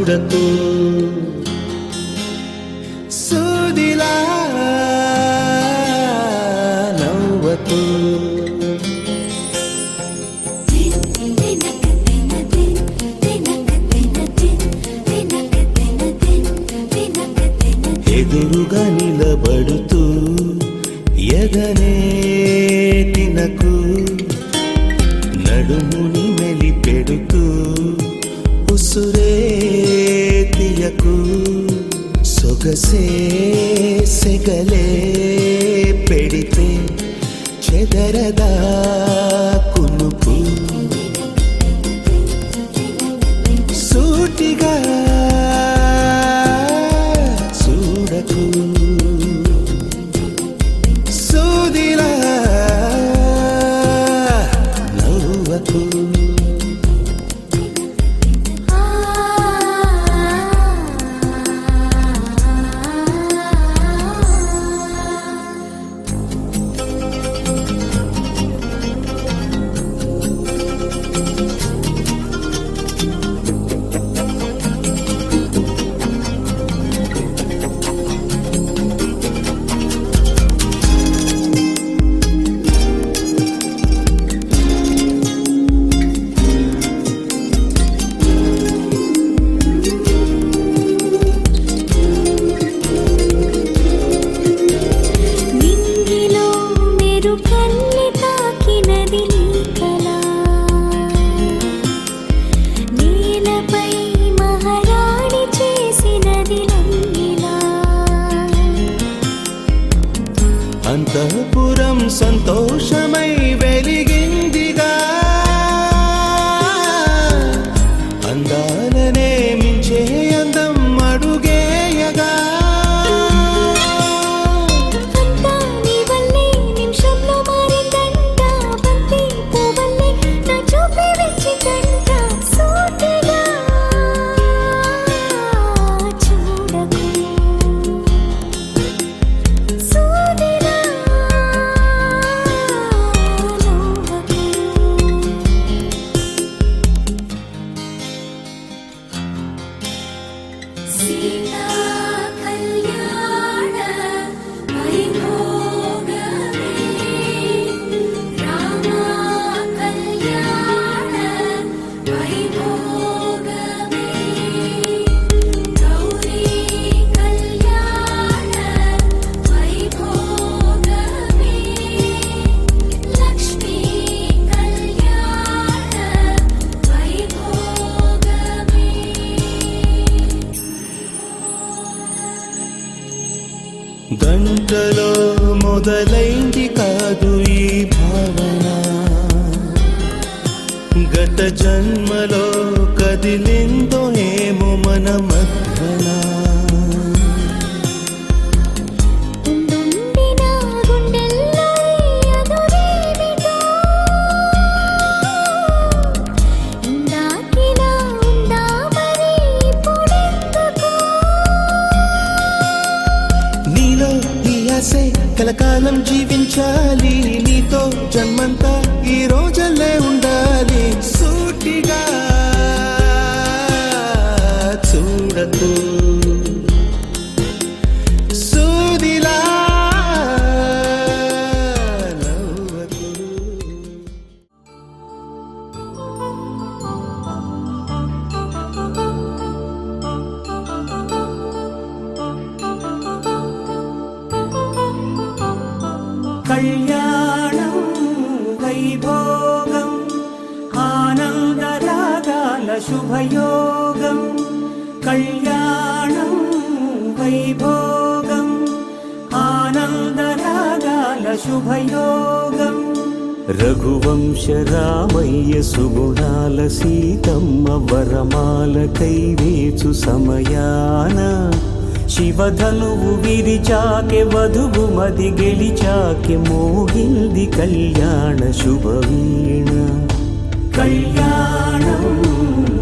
చూడకు సూదిలా నవ్వకు ఎదురుగా నిలబడుతూ ఎదనే తినకు నడుముని మెలిపెడుతూ ఉసురే తీయకు సొగసే సెగలే పెడితే చెదరదా కునుకు సూటిగా చూడకు సూదిలా నవ్వకు అంతఃపురం సంతోషమై వెలిగిందిగా అందాలనే మించే అందం అడుగేయగా గంటలో మొదలైంది కాదు ఈ భావన గత జన్మలో కదిలిందో ఏమో మన మధ్యన కలకాలం జీవించాలి నీతో జన్మంతా ఈ రోజులే ఉండాలి సూటిగా చూడకు సూదిలా నవ్వకు కళ్యాణం వైభోగం ఆనందరాగాల శుభయోగం కళ్యాణం వైభోగం ఆనందరాగాల శుభయోగం రఘువంశ రామయ్య సుగుణాల సీతమ్మ వరమాల కైవేచు సమయాన శివధనువు విరిచాకె వధువు మది గెలిచాకె మోగింది కళ్యాణ శుభవీణ కళ్యాణం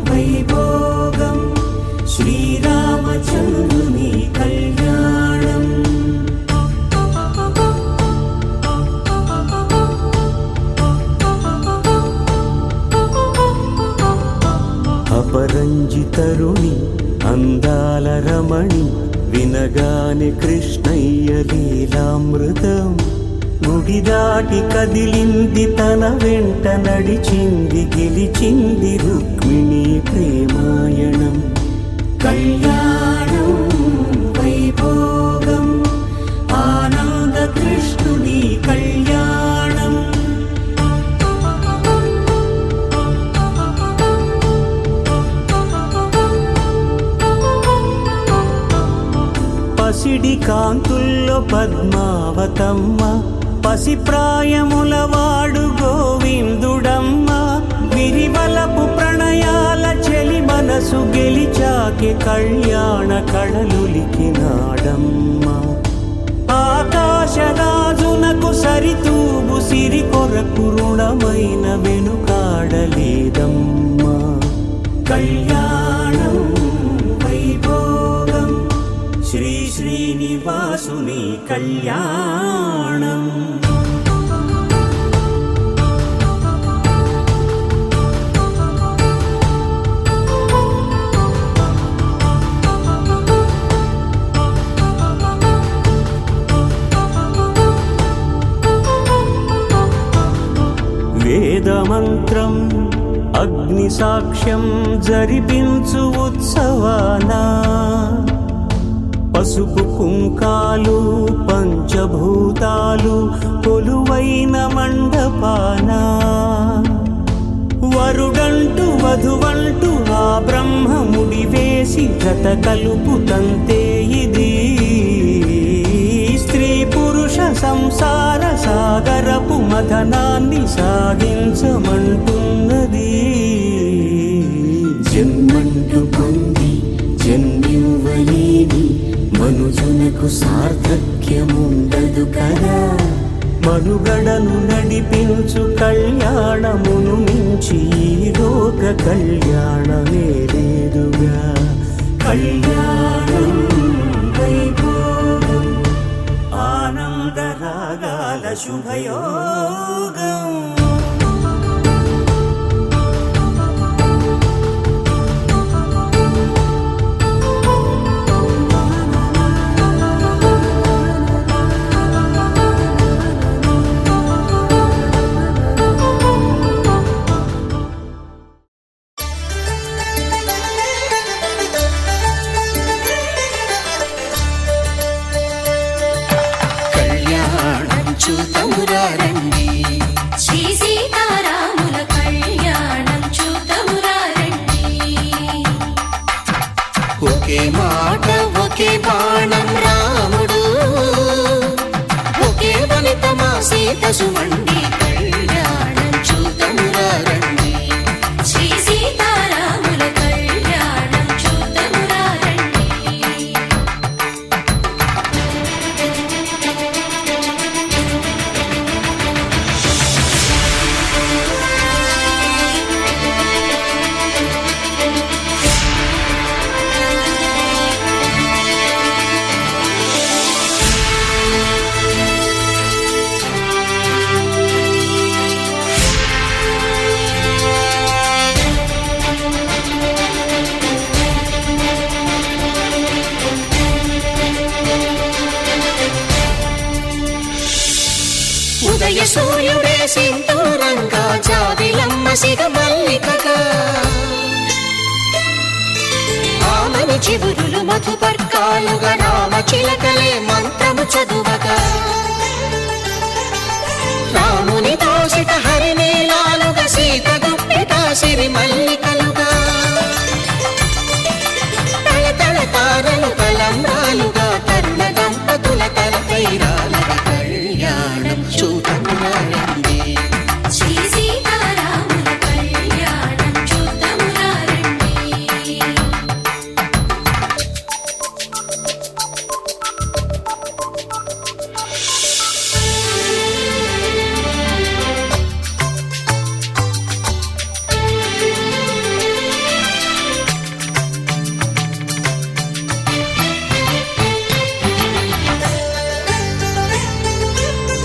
వైభోగం శ్రీరామచంద్రుని కళ్యాణం అపరంజి తరుణి అందాల రమణి వినగానే కృష్ణయ్య లీలామృతం గుడి దాటి కదిలింది తన వెంట నడిచింది గెలిచింది రుక్మిణి ప్రేమాయణం కళ్యాణం వైభోగం ఆనంద కృష్ణుని కళ్యాణం పసిడి కాంతుల్లో పద్మావతమ్మ పసిప్రాయముల వాడు గోవిందుడమ్మ విరివలపు ప్రణయాల చెలి మనసు గెలిచాకే కళ్యాణ కళలులికినాడమ్మ ఆకాశరాజునకు సరితూబు సిరి కొరకు రుణమైన వెనుకాడలేదమ్మా కళ్యాణం వైభోగం శ్రీ శ్రీనివాసుని కళ్యాణం వేదమంత్రం అగ్ని సాక్ష్యం జరిపించు ఉత్సవానా పసుపు కుంకాలు పంచభూతాలు కొలువైన మండపానా వరుడంటూ వధువంటూ ఆ బ్రహ్మముడి వేసి గత కలుపు తంతే ఇది స్త్రీ పురుష సంసార సాగరపు మథనాన్ని సాగించమంటున్నది జన్మంటూ పొంది జన్మివ్వలేని మనుజునకు సార్థక్యముండదు కదా మనుగడను నడిపించు కళ్యాణమును మించి ఈ లోక కళ్యాణమే లేదుగా కళ్యాణం వైభోగం ఆనంద రాగాల శుభయోగం చూతమురారండి శ్రీ సీతారాముల కళ్యాణం చూతమురారండి ఒకే మాట ఒకే బాణం రాముడు ఒకే వనిత మా సీత సుమండి కళ్యాణం చూతమురారండి శ్రీ సీతారాముల కళ్యాణం చూతమురారండి ఉదయ సూర్యుడే సింధూరంగా జాబిలమ్మ సిగ మల్లికగా ఆమని చివురులు మధుపర్కాలుగా రామ చిలకలే మంత్రము చదువగా రాముని దోసిట హరినీలాలుగా సీత గుప్పిట సిరి మల్లికలుగా తల తల తారలు తలంబ్రాలుగా తరుణ దంపతుల తలపైరాలుగా కళ్యాణం చూతమురారండి శ్రీ సీతారాముల కళ్యాణం చూతమురారండి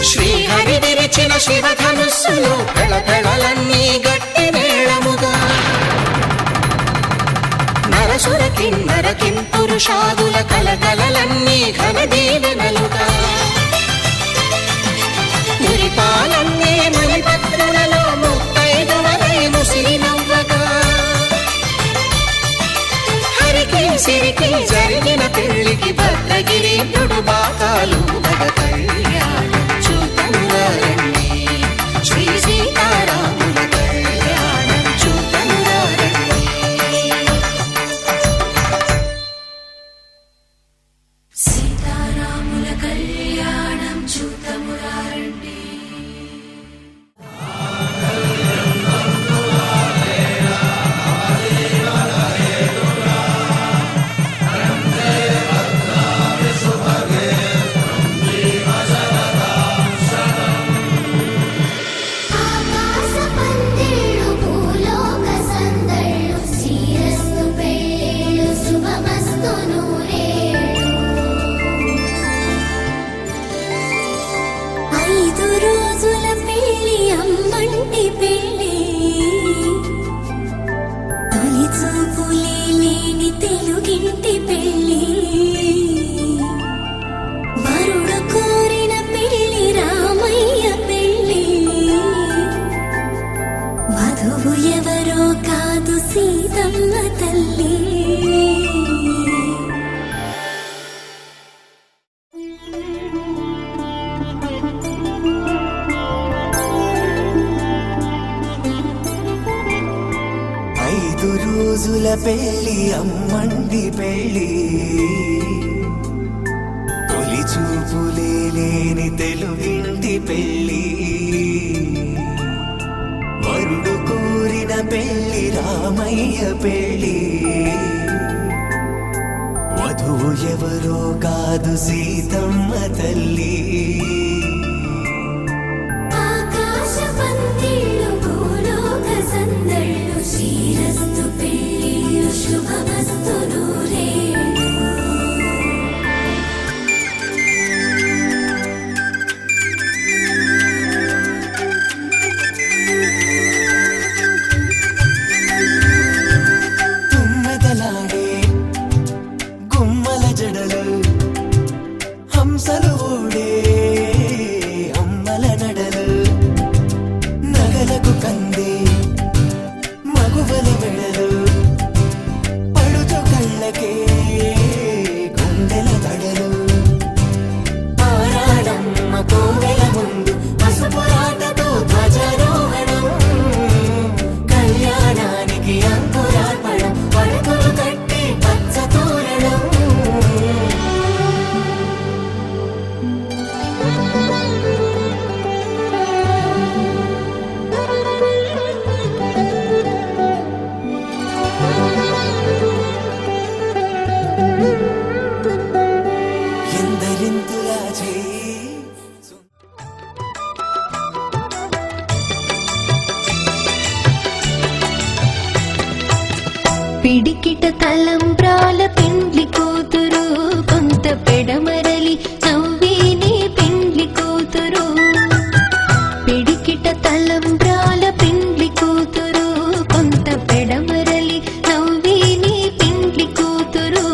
శ్రీహరి విరిచిన శివధనుస్సులో పెళపెళలన్నీ గట్టి మేళముగా రాముని దోసిట హరినీలాలుగా సీత గుప్పిట సిరి మల్లికలుగా తల తల తారలు తలంబ్రాలుగా తరుణ దంపతుల తలపైరాలుగా కళ్యాణం చూతమురారండి శ్రీ సీతారాముల కళ్యాణం చూతమురారండి శ్రీ వరుషాదుల కలకలలన్నీ ఘన దీవెనలుగా మురిపాలన్నీ మలిపత్రులలో ముత్తైదువలై ముసిరి నవ్వగా హరికి సిరికి జరిగిన పెళ్లికి భద్రగిరీంద్రుడు బాకాలు మగ కళ్యాణం చూతంగా రండి శ్రీ సీతారాముల కళ్యాణం చూతంగా రండి. సీతారాముల కళ్యాణం చూతమురా రండి. ఆకాశ పందిళ్ళు భూలోక సందళ్ళు శ్రీరస్తు పెళ్ళిళ్ళు శుభమస్తు నూరేళ్ళు. 5 రోజుల పెళ్ళి అమ్మంటి పెళ్ళి తొలి చూపులే లేని తెలుగింటి పెళ్ళి వరుడు కోరిన పెళ్ళి రామయ్య పెళ్ళి వధువు ఎవరో కాదు సీతమ్మ తల్లి. ఐదు రోజుల పెళ్లి అమ్మండి పెళ్లి తొలి చూపులే లేని తెలుగింటి పెళ్లి వరుడు కోరిన పెళ్లి రామయ్య పెళ్లి వధువు ఎవరో కాదు సీతమ్మ తల్లి. ఆకాశ పందిళ్ళు భూలోక సందళ్ళు శ్రీరస్తు పెళ్ళిళ్ళు శుభమస్తు నూరేళ్ళు. తుమ్మెదలాడే గుమ్మల జడలు హంసలు ఊడే అమ్మల నడలు నగలకు కందే మగువల మెడలు పడుచు కళ్ళకే గుండెల దడలు ఆరాడమ్మ కోవెల ముందు పసుపురాటతో ధ్వజారోహణం కళ్యాణానికి అంకురార్పణం పడకలు కట్టి పచ్చ తోరణం. ఎందరింతులా చేయి పిడికిట తలంబ్రాల పెండ్లి కూతురు కొంత పెడమరలి నవ్విని పెండ్లి కూతురు. పిడికిట తలంబ్రాల పెండ్లి కూతురు కొంత పెడమరలి నవ్విని పెండ్లి కూతురు.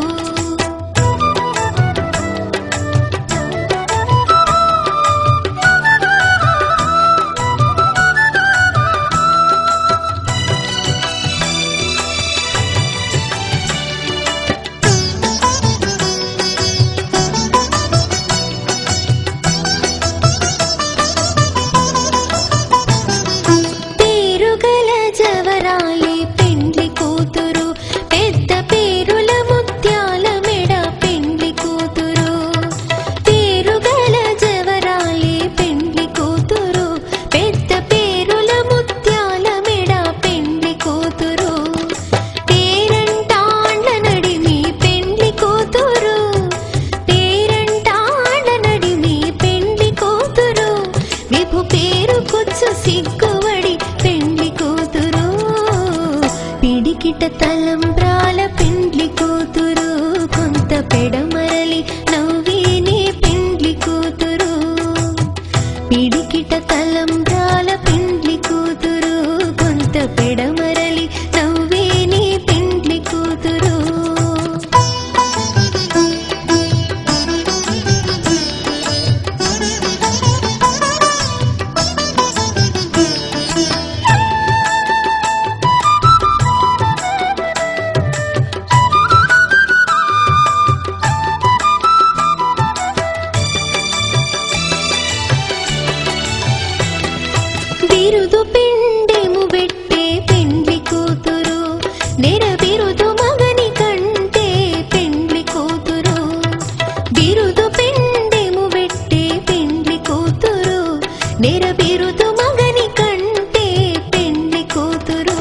పేరుగల జవరాలి పెండ్లి కూతురు పెద్ద పేరుల ముత్యాల మెడ పెండ్లి కూతురు. పేరుగల జవరాలి పెండ్లి కూతురు పెద్ద పేరుల ముత్యాల మెడ పెండ్లి కూతురు. పేరంటాండ్ల నడిమి పెండ్లి కూతురు పేరంటాండ్ల నడిమి పెండ్లి కూతురు. విభు పేరు కొచ్చు సిగ్గువడి పెండ్లి కూతురు. పిడికిట తలంబ్రాల పెండ్లి కూతురు కొంత పెడమరలి నవ్విని పెండ్లి కూతురు. పిడికిట తలంబ్రాల పెండ్లి కూతురు కొంత పెడమరలి నవ్విని పెండ్లి కూతురు. నెరబిరుదు మగని కంటే పెండ్లి కూతురు బిరుదు పెండెము పెట్టే పెండ్లి కూతురు నెరబిరుదు మగని కంటే పెండ్లి కూతురు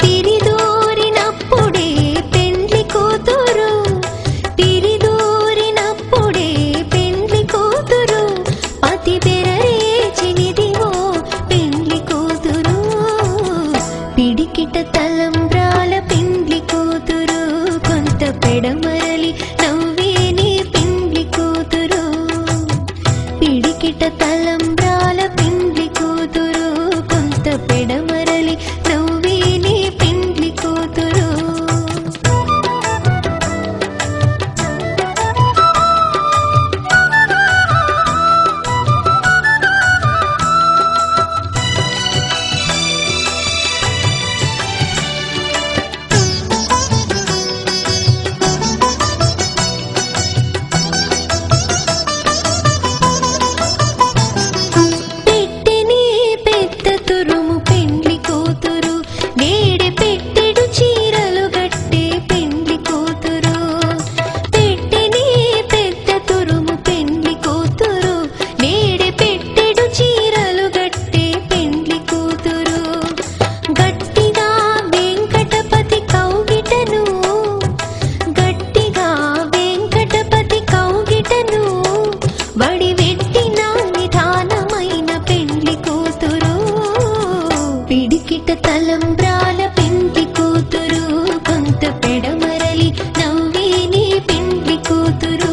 తిరిదూరినప్పుడే పెండ్లి కూతురు తిరిదూరినప్పుడే పెండ్లి కూతురు పతి బెరరేచినిదివో పెండ్లి కూతురు పిడికిట తలంబ్రాల పెండ్లి కూతురు కొంత పెడమరలి నవ్వేని పెండ్లి కూతురు పిడికిట తలంబ్రాల పెండ్లి కూతురు కొంత పెడమరలి నవ్వేని పెండ్లి కూతురు పెట్టెని పెద్ద తురుము పెండ్లి కూతురు నేడే పెట్టెడు చీరలు గట్టే పెండ్లి కూతురు పెట్టెని పెద్ద తురుము పెండ్లి కూతురు నేడే పెట్టెడు చీరలు గట్టే పెండ్లి కూతురు గట్టిగా వెంకటపతి కౌగిటను గట్టిగా వెంకటపతి కౌగిటను వడివెట్టిన నిధానమైన పెండ్లి కూతురు పిడికిట తలంబ్రాల పెండ్లి కూతురు కొంత పెడమరలి నవ్వేని పెండ్లి కూతురు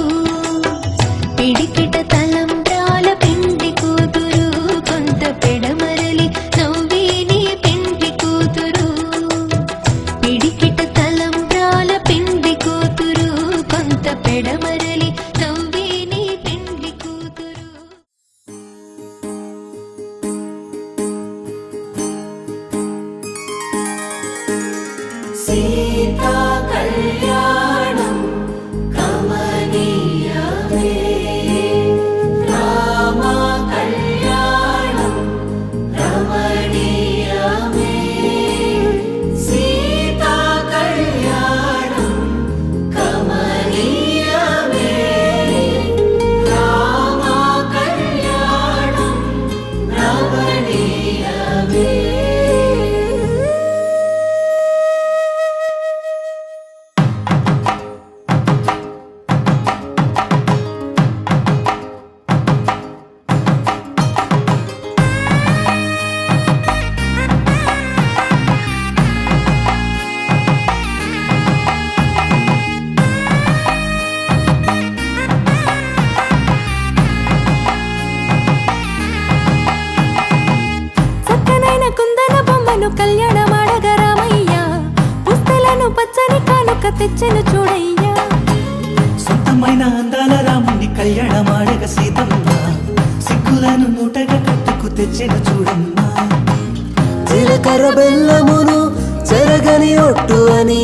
పిడికిట తలంబ్రాల పెండ్లి కూతురు కొంత పెడమరలి నవ్వేని పెండ్లి కూతురు పిడికిట తలంబ్రాల పెండ్లి కూతురు కొంత పెడమరలి నవ్వేని పెండ్లి కూతురు సీతా కళ్యాణం కమనీయమే రామ కళ్యాణం రమణీయమే సీతా కళ్యాణం కమనీయమే రామ కళ్యాణం రమణీయమే చక్కనైన కుందన బొమ్మను కళ్యాణమాడగరామయ్య పుస్తలను పచ్చని కానుక తెచ్చెను చూడయ్యా సొంతమైన అందాల రాముని కళ్యాణమాడగ సీతమ్మ సిగ్గులను మూటగా కట్టుకు తెచ్చెను చూడమ్మా జీలకర్ర బెల్లమును చెరగని ఒట్టు అని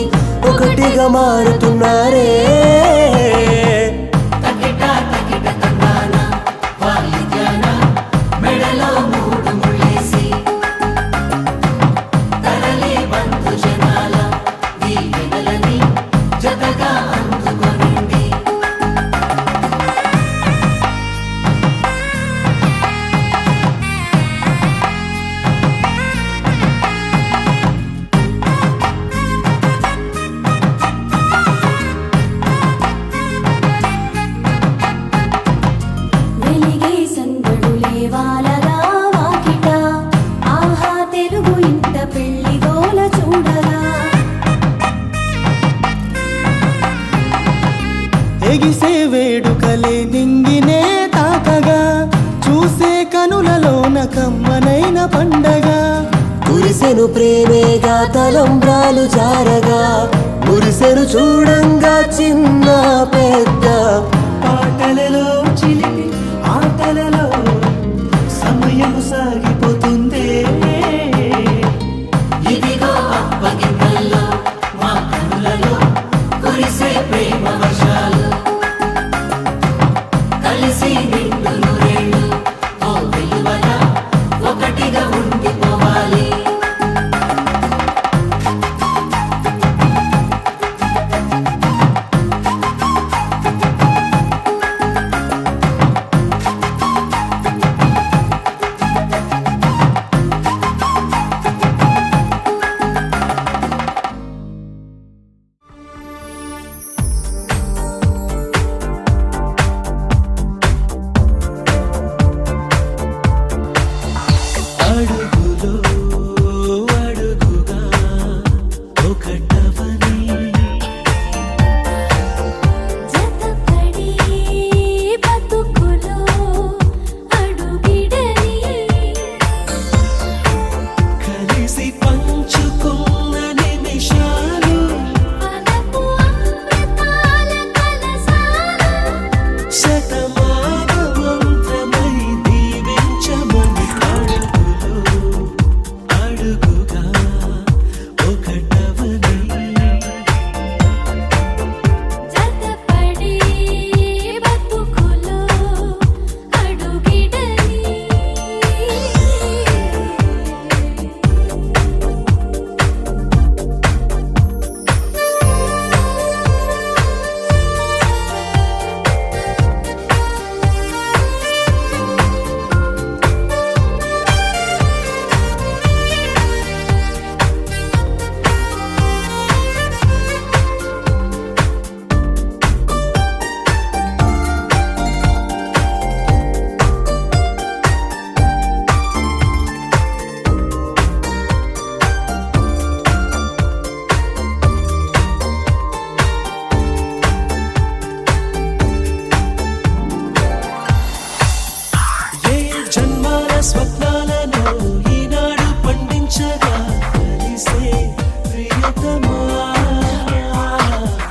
ఒకటిగా మారుతున్నారే తకిట తకిట తందాన వాయిద్యాన మెడలో మూడు ముళ్ళేసి తరలి బంధు జనాల దీవెనలని జతగా అందుకొనింది వెలిగే సందడులే వాలగా వాకిట ఆహా తెలుగు ఇంట పెళ్లి గోల చూడగా ఎగిసే వేడుకలే నింగినే తాకగా చూసే కనులలోన కమ్మనైన పండగ కురిసెను ప్రేమేగా తలంబ్రాలు జారగా మురిసెను చూడంగా చిన్న పెద్ద పాటలలో చిలిపి ఆటలలో సమయం సాగిపోతుందే ఇదిగో అప్పగింతల్లో మా కనులలో కురిసే ప్రేమ వర్షాలు కలిసి నిండు నూరేళ్ళు ఓ వెలువల ఒకటిగా ఉండిపోవాలి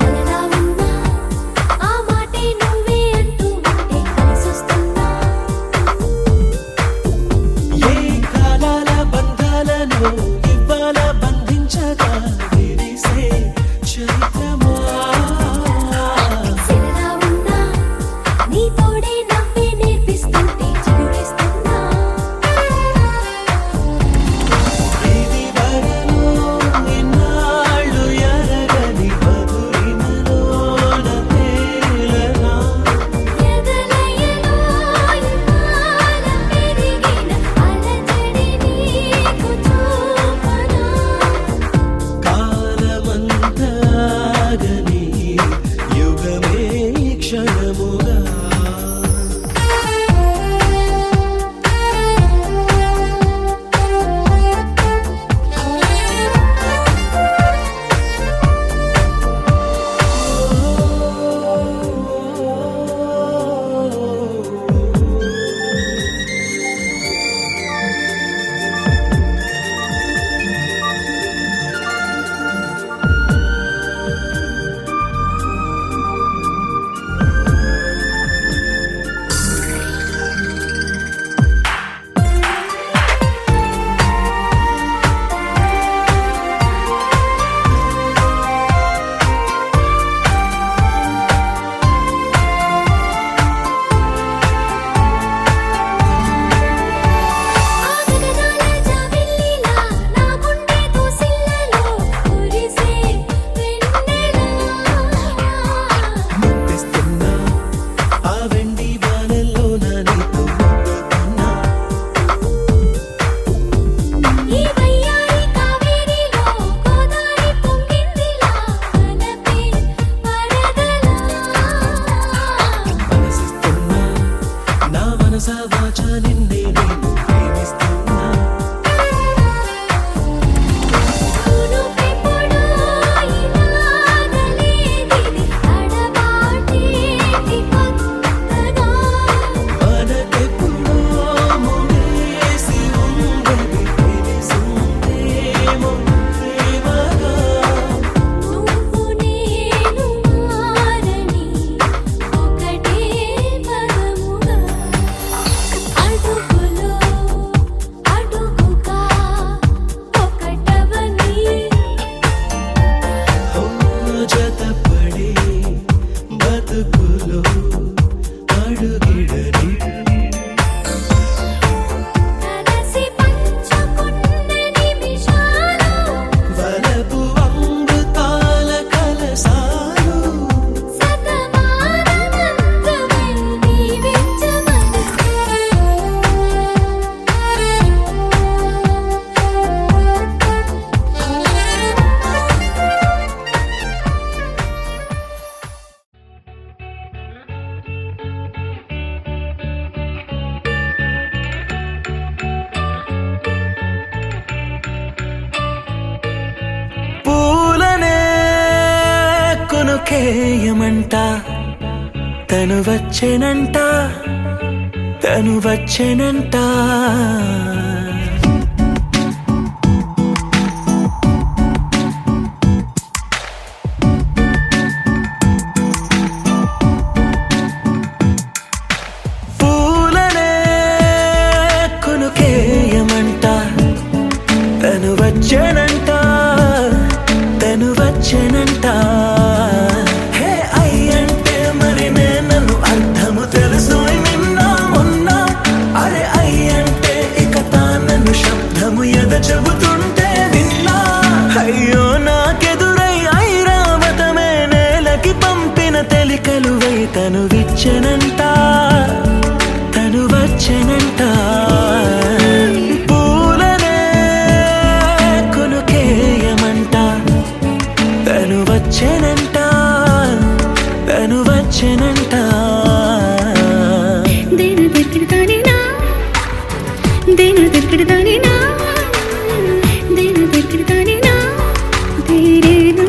కలలా ఉన్నా ఆ మాటే నువ్వే అంటూ ఉంటే కలిసొస్తున్నా. ఏ కాలాల బంధాలను ఇవ్వాల బంధించగా విరిసే చైత్రమా. సిరలా ఉన్నా నీ తోడే నవ్వే నేర్పిస్తుంటే చిగురిస్తున్నా. ఇది వరలో ఇన్నాళ్ళు ఎరగని మధురిమలోన తేలనా. ఎదలయలో ఇవాళ పెరిగిన అలజడి నీకు చూపనా. కాలమంతా ఆగని యుగమే క్షణముగా. ఆగగనాల జాబిల్లిలా నా గుండె దోసిల్లలో కురిసే వెన్నెలా. ముద్దిస్తున్నా ఆ వెండి వానల్లోన నీతో ముద్దుతున్నా. ఈ వయ్యారి కావేరిలో గోదారి పొంగిందిలా వలపే వరదలా. మనసిస్తున్నా నా మనస వాచ నిన్నే నేను ప్రేమిస్తున్నా. తునుపెప్పుడు ఇలాగలేదిది అడబాటేటి కొత్తగా. మనకెప్పుడో ముగిసి ఉండేది తెలిసుందేమో ప్రేమగా. నువ్వు నేను మారని ఒకటే పదముగా. అడుగులో అడుగుగా ఒకటవని. ఓ జతపడి బతుకులో అడుగిడని. కలసి పంచుకున్న నిమిషాలు వలపు అమృతాల కలసాలు. శతమానమంతమై నీవించమని. పూలనే కొనుకేయమంట తను వచ్చెనంట తను వచ్చెనంట. పూలనే కొనుకేయమంట తను వచ్చెనంట తను వచ్చెనంట. హే అయ్యంటే మరి నన్ను అర్థము తెలుసు నిన్న మొన్న. అరే అయ్యంటే ఇక తానను శబ్దము ఎద చెబుతుంటే విన్నా. అయ్యో నాకెదురై ఐరావతమే నేలకి పంపిన తెలికలువై తను విచ్చెనంట తను వచ్చెనంట. పూలనే కొనుకేయమంట తను వచ్చెనంట తను వచ్చెనంట. దేన దగ్గరదానినా దేన దగ్గరదానినా దేన దగ్గరదానినా దేరేనా.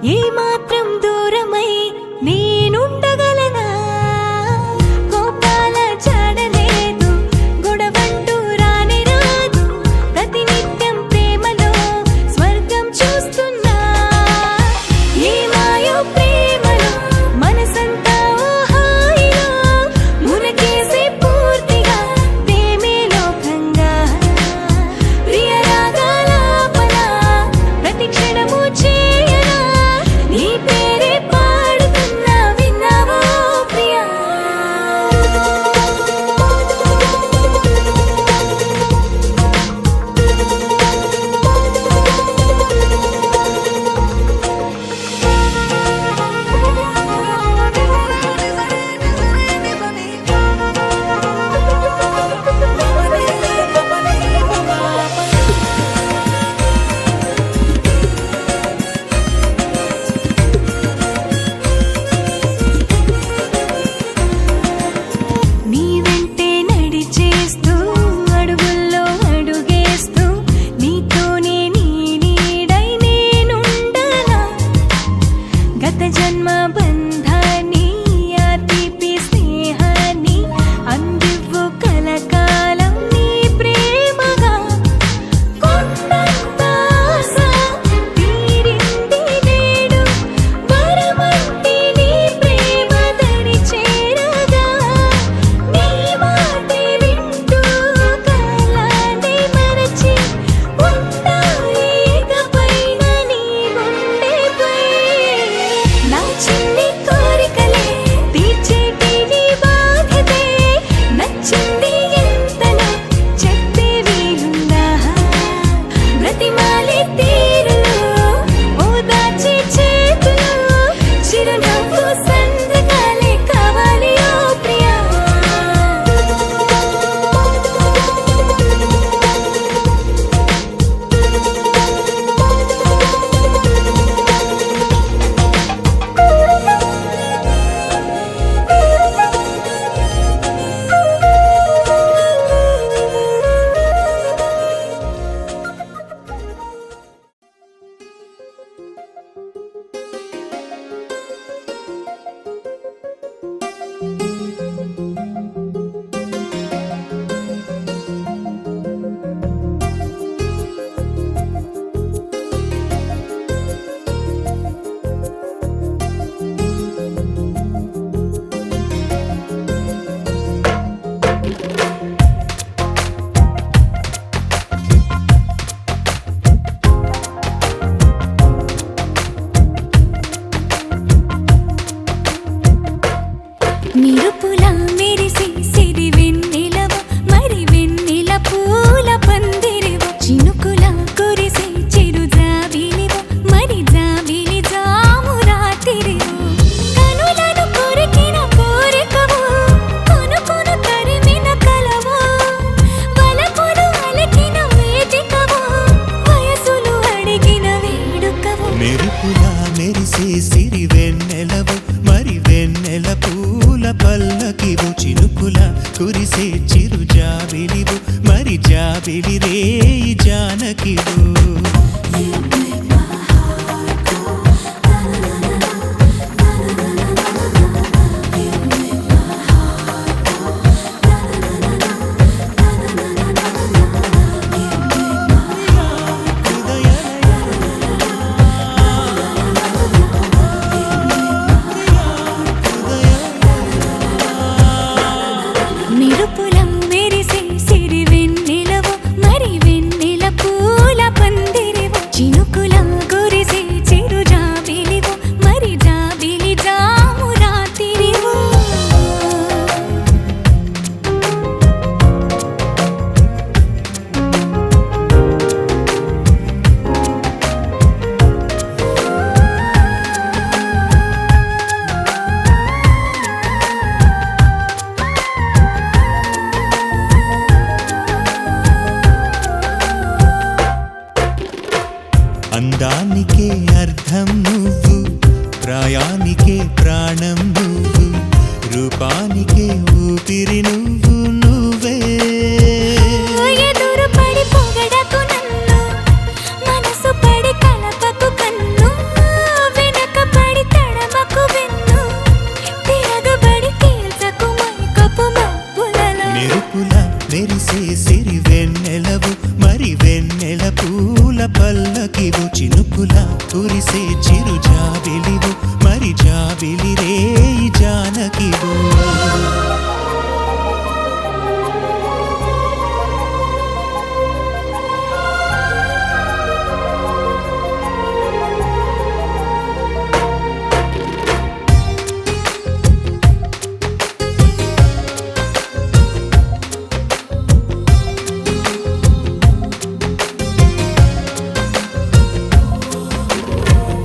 ఏ మాత్రం దూరమై నేనుండగలనా కోపాల చాడలేదు గొడవంటూ రానే రాదు ప్రతినిత్యం ప్రేమలో స్వర్గం చూస్తున్నా ఏ మాయో ప్రేమలో మనసంతా హాయిలో మునకేసి పూర్తిగా ప్రేమే లోకంగా ప్రియ రాగాలాపన ప్రతి క్షణము చేయనా నీ పేరే పాడుతున్నా విన్నావో ప్రియా నీ వెంటే నడిచేస్తూ అడుగుల్లో అడుగేస్తూ నీతోనే నీ నీడై నేనుండనా గత జన్మ బంధాన్ని ఆ తీపి స్నేహాన్ని అందివ్వు కలకాలం నీ ప్రేమగా కొండంత ఆశ తీరింది నేడు వరమంటి నీ ప్రేమ దరి చేరగా నీ మాటే వింటూ కాలాన్ని మరచి ఉంటా ఇకపైన నీ గుండెపై నా చిన్ని కోరికలే తీర్చేటి నీ బాధ్యతే నచ్చింది ఎంతలో చెప్పే వీలుందా బ్రతిమాలే తీరులో ఓదార్చే చేతులు చిరునవ్వు సంద్రకాలే కావాలి ఓ ప్రియా నిరుపులా మెరిసి సిరి వెన్నెలవు మరి వెన్నెల పూల పందిరివు చినుకులా కురిసి చిరు జాబిలివు మరి జాబిలి జాము రాత్రివు కనులను కొరికిన కోరికవు కొనుకొను తరిమిన కలవు వలపులు అలికిన వేదికవు వయసులు అడిగిన వేడుకవు మెరుపులా మెరిసే సిరి వెన్నెలవు మరి వెన్నెల పూల పల్లకివు చినుకుల కురిసే చిరు జాబిలివు మరి జాబిలి రేయి జానకివు నిరుపులా మెరిసే సిరి వెన్నెలవు మరి వెన్నెల పూల పందిరివు చినుకులా కురిసి చిరు జాబిలివు మరి జాబిలి జాము రాత్రివు అందానికే అర్థం నువ్వు ప్రాయానికే ప్రాణం నువ్వు రూపానికే ఊపిరి నువ్వు నువ్వే ఎదురు పడి పొగడకు నన్ను మనసు పడి కలపకు కన్ను వెనక చిరు జాబిలివు మరి జాబిలి రే జానకివు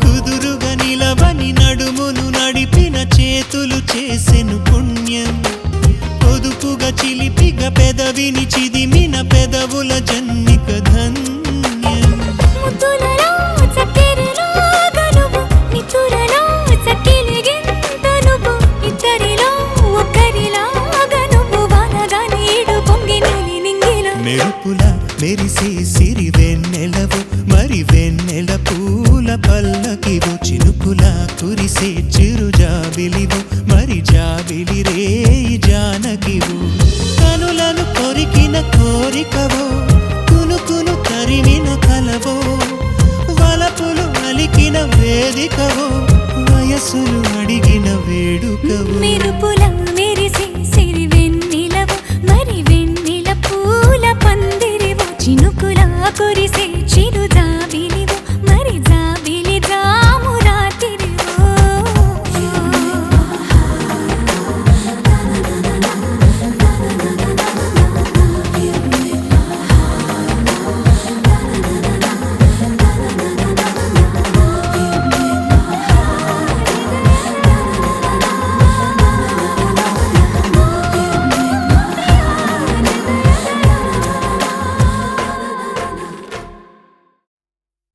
కుదురుగా నిలవని నడుమును నడిపిన చేతులు చేసెను పుణ్యం పొదుపుగా చిలిపిగా పెదవిని చిదిమిన పెదవుల జన్మిక ధన్యం ముద్దులలో చక్కెరలో గనువు నితురలో చక్కిలిగింత నువ్వు ఇద్దరిలో ఒక్కరిలా గనువు వానగా నీడు పొంగి నీలి నింగిలో మెరుపుల మెరిసే సిరి వెన్నెలవు మరి వెన్నెల పూల పల్లకివు చినుకుల కురిసే చిరు జాబిలివు మరి జాబిలి రే జానకివు కనులను కొరికిన కోరికవో కునుకును తరిమిన కలవో వలపులు అలికిన వేదికవో వయసులు అడిగిన వేడుకవో మెరుపుల మెరిసే సిరి వెన్నెలవు మరి వెన్నెల పూల పందిరివు చినుకుల కురిసే చిరు జాబిలివు మరి జాబిలి జాము రాత్రివు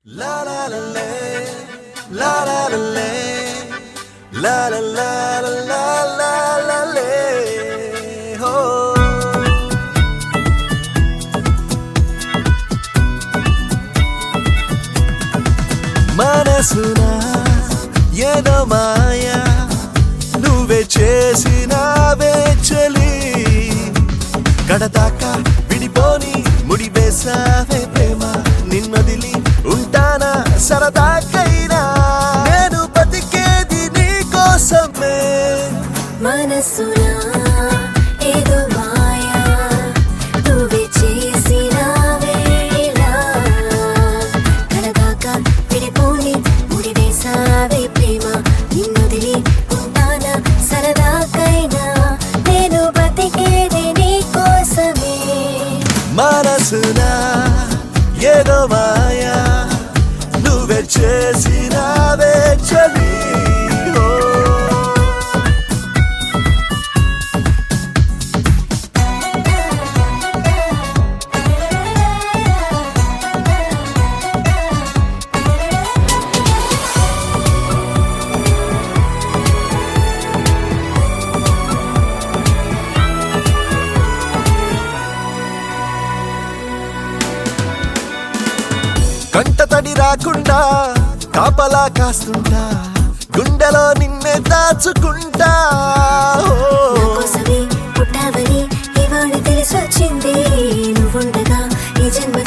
La la la la la la la la la la la la la la oh మనసున ఏదో మాయా నువ్వే చేసినావే చలి కడదాకా విడిపోని ముడివేసావే ప్రేమ నిన్నదిలి ఉంటానా సరదాకైనా నేను బతికేది నీ కోసమే మనసునా ఏదో మాయా నువ్వే చేసినావే ఇలా కడదాకా విడిపోని ముడివేసావే ప్రేమ నిన్నొదిలి ఉంటానా సరదాకైనా నేను బతికేది నీ కోసమే మనసున ఏదో మాయా నువ్వే చేసినావే చలి కంట తడి రాకుండా కాపలా కాస్తుంటా గుండెలో నిన్నే దాచుకుంటా కోసమే పుట్టావని ఇవాళ తెలిసొచ్చింది నువ్వుండగా ఈ జన్మ